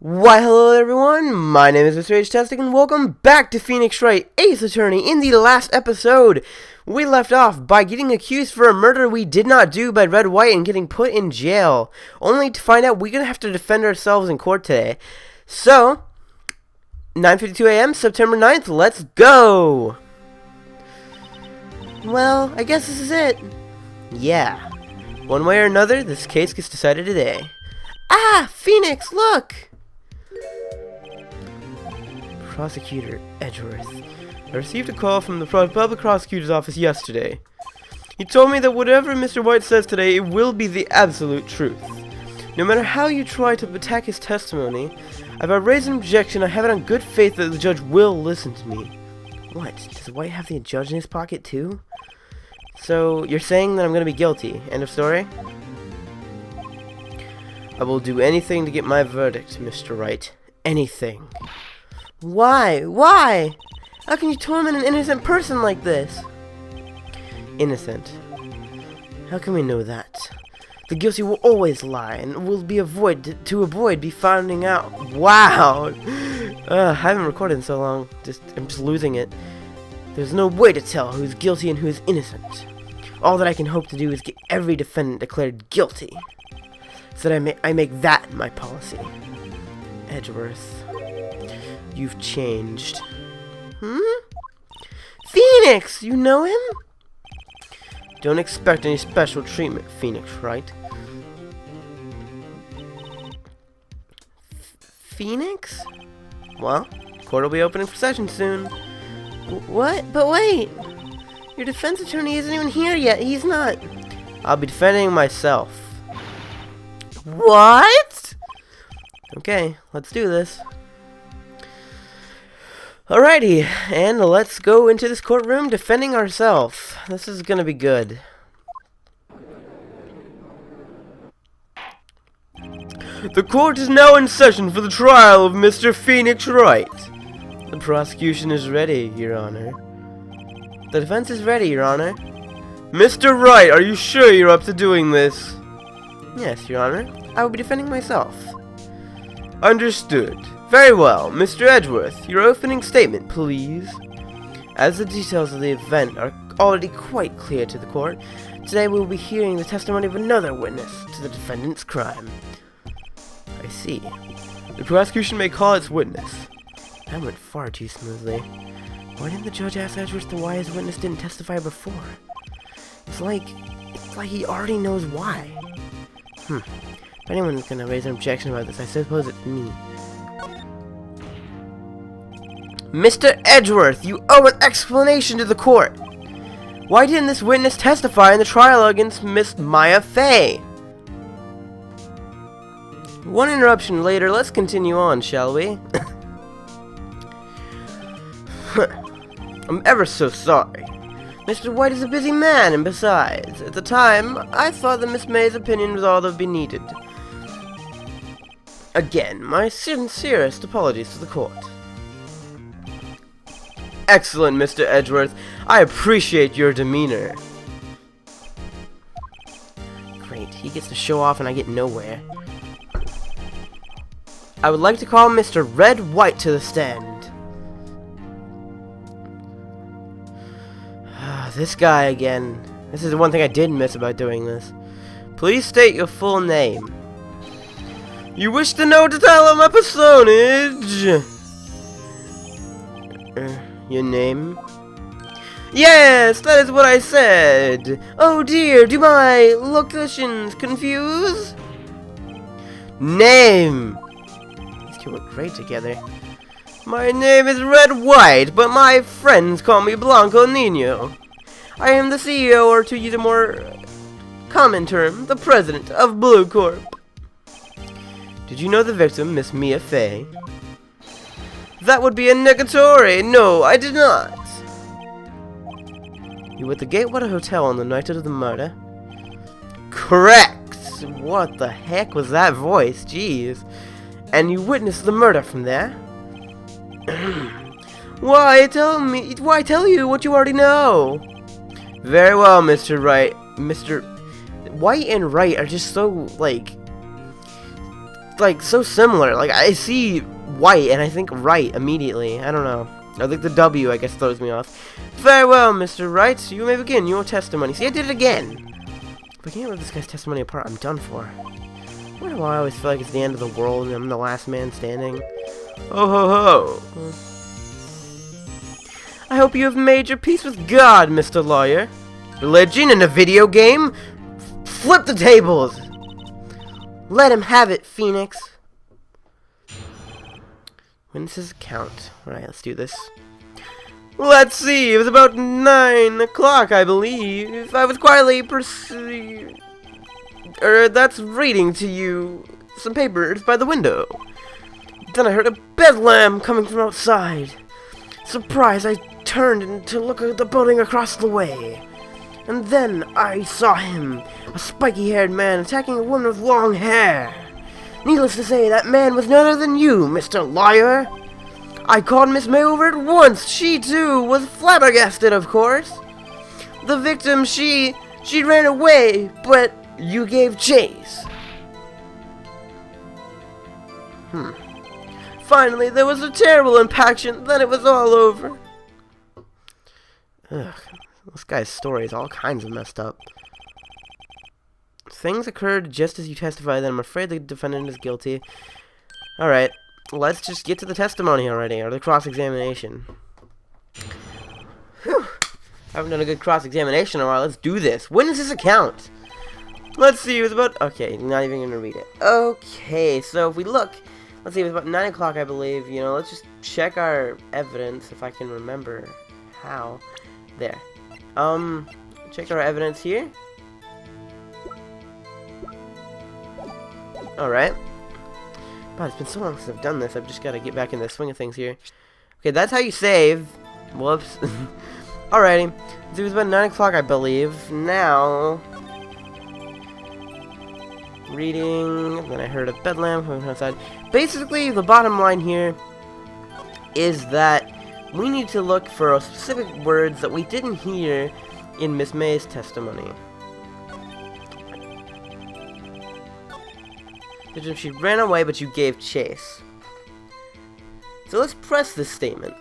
Why, hello everyone, my name is Mr. H. Testing, and welcome back to Phoenix Wright, Ace Attorney. In the last episode, we left off by getting accused for a murder we did not do by Red White and getting put in jail, only to find out we're going to have to defend ourselves in court today. So, 9:52 a.m., September 9th, let's go! Well, I guess this is it. Yeah. One way or another, this case gets decided today. Ah, Phoenix, look! Prosecutor Edgeworth. I received a call from the public prosecutor's office yesterday. He told me that whatever Mr. White says today, it will be the absolute truth. No matter how you try to attack his testimony, if I raise an objection, I have it on good faith that the judge will listen to me. What? Does White have the judge in his pocket too? So, you're saying that I'm going to be guilty. End of story? I will do anything to get my verdict, Mr. Wright. Anything. Why? Why? How can you torment an innocent person like this? Innocent. How can we know that? The guilty will always lie and will be avoid finding out. Wow! I haven't recorded in so long. I'm just losing it. There's no way to tell who's guilty and who's innocent. All that I can hope to do is get every defendant declared guilty, so that I make that my policy. Edgeworth, you've changed. Phoenix, you know him? Don't expect any special treatment, Phoenix Wright. Phoenix? Well, court will be opening for session soon. What? But wait! Your defense attorney isn't even here yet. He's not. I'll be defending myself. What? Okay, let's do this. Alrighty, and let's go into this courtroom defending ourselves. This is gonna be good. The court is now in session for the trial of Mr. Phoenix Wright. The prosecution is ready, Your Honor. The defense is ready, Your Honor. Mr. Wright, are you sure you're up to doing this? Yes, Your Honor. I will be defending myself. Understood. Very well. Mr. Edgeworth, your opening statement, please. As the details of the event are already quite clear to the court, today we will be hearing the testimony of another witness to the defendant's crime. I see. The prosecution may call its witness. That went far too smoothly. Why didn't the judge ask Edgeworth why his witness didn't testify before? It's like he already knows why. If anyone's gonna raise an objection about this, I suppose it's me. Mr. Edgeworth, you owe an explanation to the court. Why didn't this witness testify in the trial against Miss Maya Fey? One interruption later, let's continue on, shall we? I'm ever so sorry. Mr. White is a busy man, and besides, at the time, I thought that Miss May's opinion was all that would be needed. Again, my sincerest apologies to the court. Excellent, Mr. Edgeworth. I appreciate your demeanor. Great, he gets to show off and I get nowhere. I would like to call Mr. Red White to the stand. This guy again. This is the one thing I did miss about doing this. Please state your full name. You wish to know the title of my personage? Your name? Yes, that is what I said. Oh dear, do my locutions confuse? Name. These two look great together. My name is Red White, but my friends call me Blanco Nino. I am the CEO, or to use a more common term, the president of Blue Corp. Did you know the victim, Miss Mia Fey? That would be a negatory. No, I did not. You were at the Gatewater Hotel on the night of the murder? Correct. What the heck was that voice? Jeez. And you witnessed the murder from there? Why tell you what you already know? Very well, Mr. Wright. Mr. White and Wright are just so, like, like, so similar. Like, I see white and I think right immediately. I don't know. I think the W, I guess, throws me off. Very well, Mr. Wright. You may begin your testimony. See, I did it again. If I can't rip this guy's testimony apart, I'm done for. I wonder why I always feel like it's the end of the world and I'm the last man standing. Oh ho ho. I hope you have made your peace with God, Mr. Lawyer. Religion in a video game? Flip the tables! Let him have it, Phoenix. Witness's account. Alright, let's do this. Let's see, it was about 9 o'clock, I believe. I was quietly that's reading to you some papers by the window. Then I heard a bedlam coming from outside. Surprised, I turned to look at the building across the way. And then I saw him, a spiky-haired man attacking a woman with long hair. Needless to say, that man was none other than you, Mr. Liar. I called Miss May over at once. She, too, was flabbergasted, of course. The victim, she ran away, but you gave chase. Finally, there was a terrible impaction, then it was all over. Ugh. This guy's story is all kinds of messed up. Things occurred just as you testified that I'm afraid the defendant is guilty. Alright, let's just get to the testimony already, or the cross-examination. Whew. I haven't done a good cross-examination in a while. Let's do this. Witness's account. Let's see, it was about... Okay, not even going to read it. Okay, so if we look... Let's see, it was about 9 o'clock, I believe. You know, let's just check our evidence, if I can remember how. There. Check our evidence here. Alright. Wow, it's been so long since I've done this. I've just got to get back in the swing of things here. Okay, that's how you save. Whoops. Alrighty. So it was about 9 o'clock, I believe. Now... Reading. Then I heard a bedlam from outside. Basically, the bottom line here is that we need to look for specific words that we didn't hear in Miss May's testimony. She ran away, but you gave chase. So let's press this statement.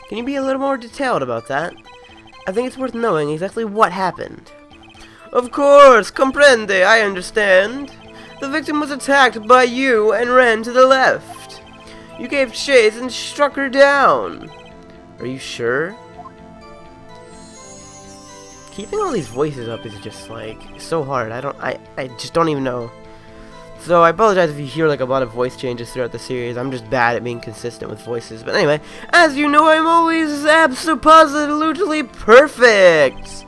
Can you be a little more detailed about that? I think it's worth knowing exactly what happened. Of course, comprende, I understand. The victim was attacked by you and ran to the left. You gave chase and struck her down. Are you sure? Keeping all these voices up is just like so hard. I just don't even know. So I apologize if you hear like a lot of voice changes throughout the series. I'm just bad at being consistent with voices. But anyway, as you know, I'm always absolutely perfect.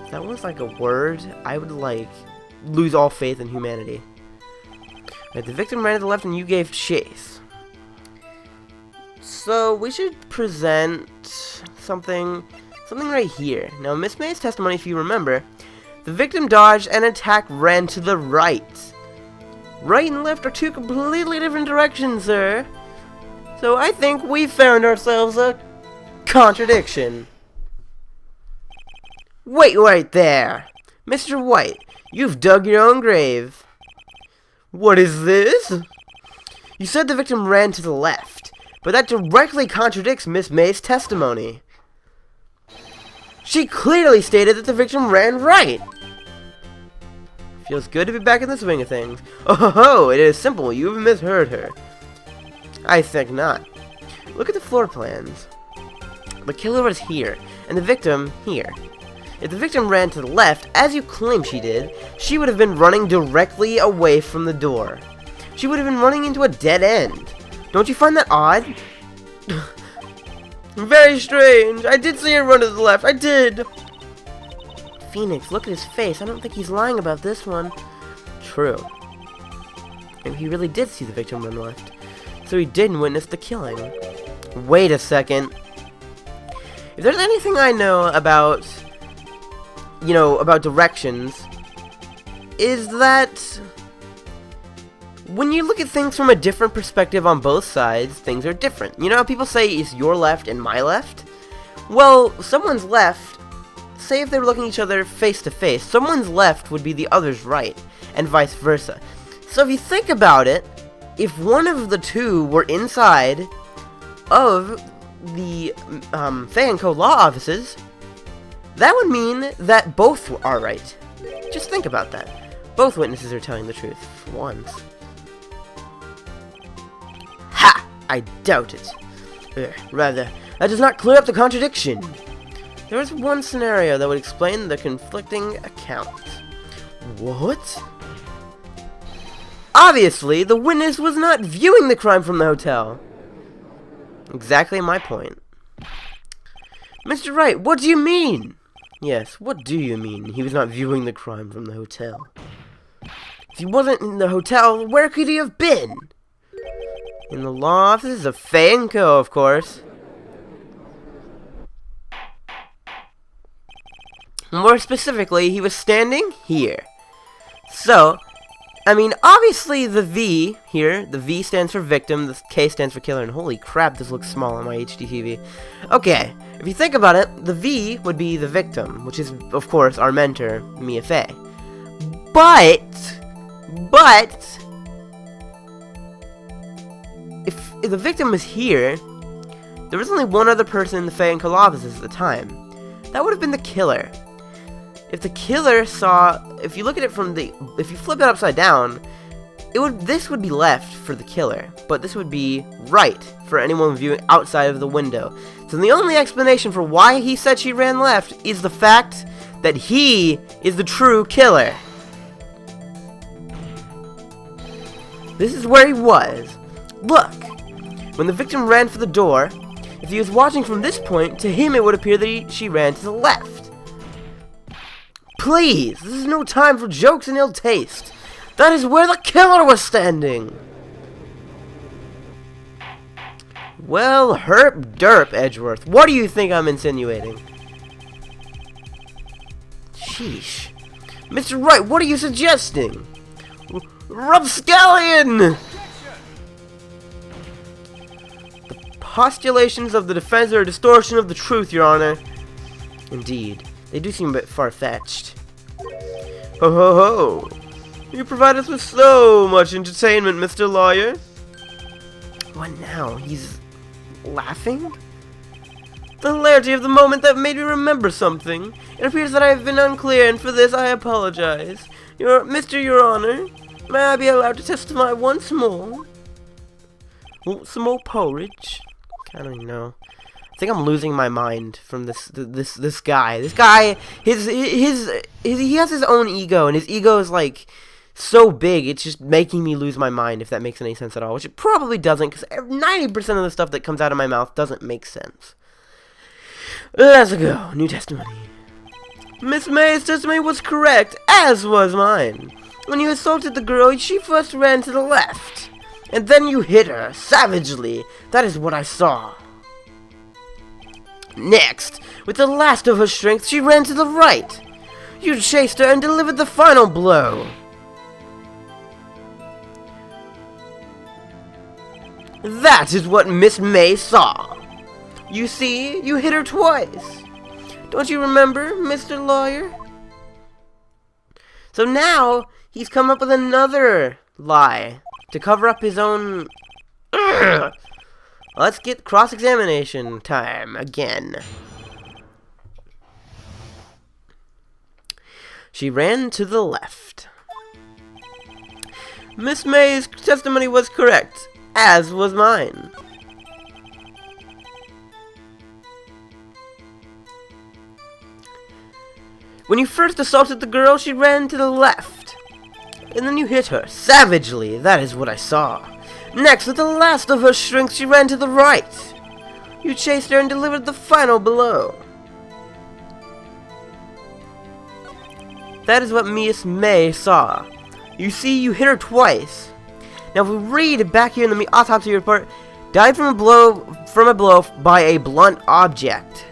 If that was like a word, I would like lose all faith in humanity. Right, the victim ran to the left and you gave chase. So we should present something right here. Now, Miss May's testimony, if you remember, the victim dodged and attack ran to the right. Right and left are two completely different directions, sir. So I think we found ourselves a contradiction. Wait right there. Mr. White, you've dug your own grave. What is this? You said the victim ran to the left, but that directly contradicts Miss May's testimony. She clearly stated that the victim ran right. Feels good to be back in the swing of things. Oh ho ho, it is simple, you've misheard her. I think not. Look at the floor plans. The killer was here, and the victim here. If the victim ran to the left, as you claim she did, she would have been running directly away from the door. She would have been running into a dead end. Don't you find that odd? Very strange. I did see her run to the left. I did. Phoenix, look at his face. I don't think he's lying about this one. True. Maybe he really did see the victim run left. So he didn't witness the killing. Wait a second. If there's anything I know about, about directions, is that when you look at things from a different perspective on both sides, things are different. You know how people say it's your left and my left? Well, someone's left say if they were looking each other face to face, someone's left would be the other's right, and vice versa. So if you think about it, if one of the two were inside of the Fanco law offices, that would mean that both are right. Just think about that. Both witnesses are telling the truth for once. Ha! I doubt it. Rather, that does not clear up the contradiction. There is one scenario that would explain the conflicting accounts. What? Obviously, the witness was not viewing the crime from the hotel. Exactly my point. Mr. Wright, what do you mean? Yes, what do you mean? He was not viewing the crime from the hotel. If he wasn't in the hotel, where could he have been? In the law offices of Fanco, of course. More specifically, he was standing here. So, I mean, obviously the V here, the V stands for victim, the K stands for killer, and holy crap, this looks small on my HD TV. Okay, if you think about it, the V would be the victim, which is, of course, our mentor, Mia Fey. But, if the victim was here, there was only one other person in the Fey and Kal offices at the time. That would have been the killer. If the killer saw, if you look at it from the, if you flip it upside down, this would be left for the killer, but this would be right for anyone viewing outside of the window. So the only explanation for why he said she ran left is the fact that he is the true killer. This is where he was. Look, when the victim ran for the door, if he was watching from this point, to him it would appear that she ran to the left. Please, this is no time for jokes and ill taste. That is where the killer was standing. Well, herp derp, Edgeworth. What do you think I'm insinuating? Sheesh. Mr. Wright, what are you suggesting? Rapscallion! The postulations of the defense are a distortion of the truth, Your Honor. Indeed. They do seem a bit far-fetched. Ho ho ho! You provide us with so much entertainment, Mr. Lawyer. What now? He's laughing? The hilarity of the moment that made me remember something. It appears that I have been unclear, and for this I apologize. Your Honor, may I be allowed to testify once more? Want some more porridge? I don't know. I think I'm losing my mind from this guy. This guy, he has his own ego, and his ego is like so big, it's just making me lose my mind, if that makes any sense at all, which it probably doesn't, because 90% of the stuff that comes out of my mouth doesn't make sense. Let's go. New testimony. Miss May's testimony was correct, as was mine. When you assaulted the girl, she first ran to the left, and then you hit her savagely. That is what I saw. Next, with the last of her strength, she ran to the right. You chased her and delivered the final blow. That is what Miss May saw. You see, you hit her twice. Don't you remember, Mr. Lawyer? So now, he's come up with another lie to cover up his own... Let's get cross-examination time again. She ran to the left. Miss May's testimony was correct, as was mine. When you first assaulted the girl, she ran to the left. And then you hit her savagely. That is what I saw. Next, with the last of her strength, she ran to the right. You chased her and delivered the final blow. That is what Miss May saw. You see, you hit her twice. Now, if we read back here in the autopsy report, died from a blow by a blunt object.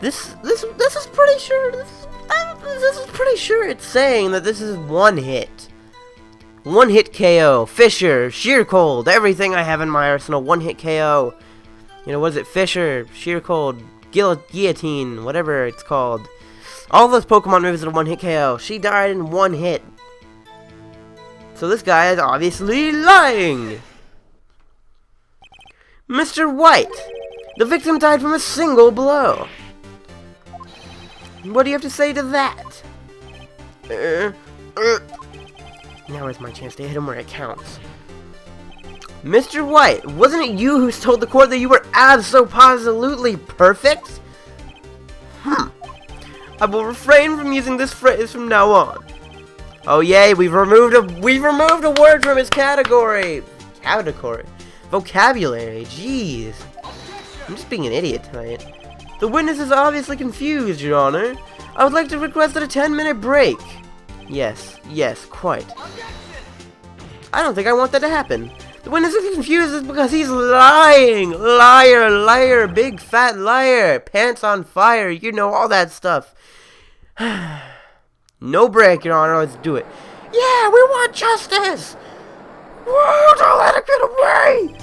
This is pretty sure. This is pretty sure it's saying that this is one hit. One hit KO. Fisher, sheer cold, everything I have in my arsenal. One hit KO. You know, what is it? Fisher, sheer cold, Guillotine, whatever it's called. All those Pokemon moves are a one-hit KO. She died in one hit. So this guy is obviously lying. Mr. White, the victim died from a single blow. What do you have to say to that? Now is my chance to hit him where it counts. Mr. White, wasn't it you who told the court that you were abso-positively perfect? I will refrain from using this phrase from now on. Oh yay, we've removed a word from his category. Vocabulary, jeez. I'm just being an idiot tonight. The witness is obviously confused, Your Honor. I would like to request a 10-minute break. Yes, quite. I don't think I want that to happen. The witness is confused because he's lying. Liar, big fat liar. Pants on fire, you know, all that stuff. No break, Your Honor, let's do it. Yeah, we want justice! Whoa, don't let it get away!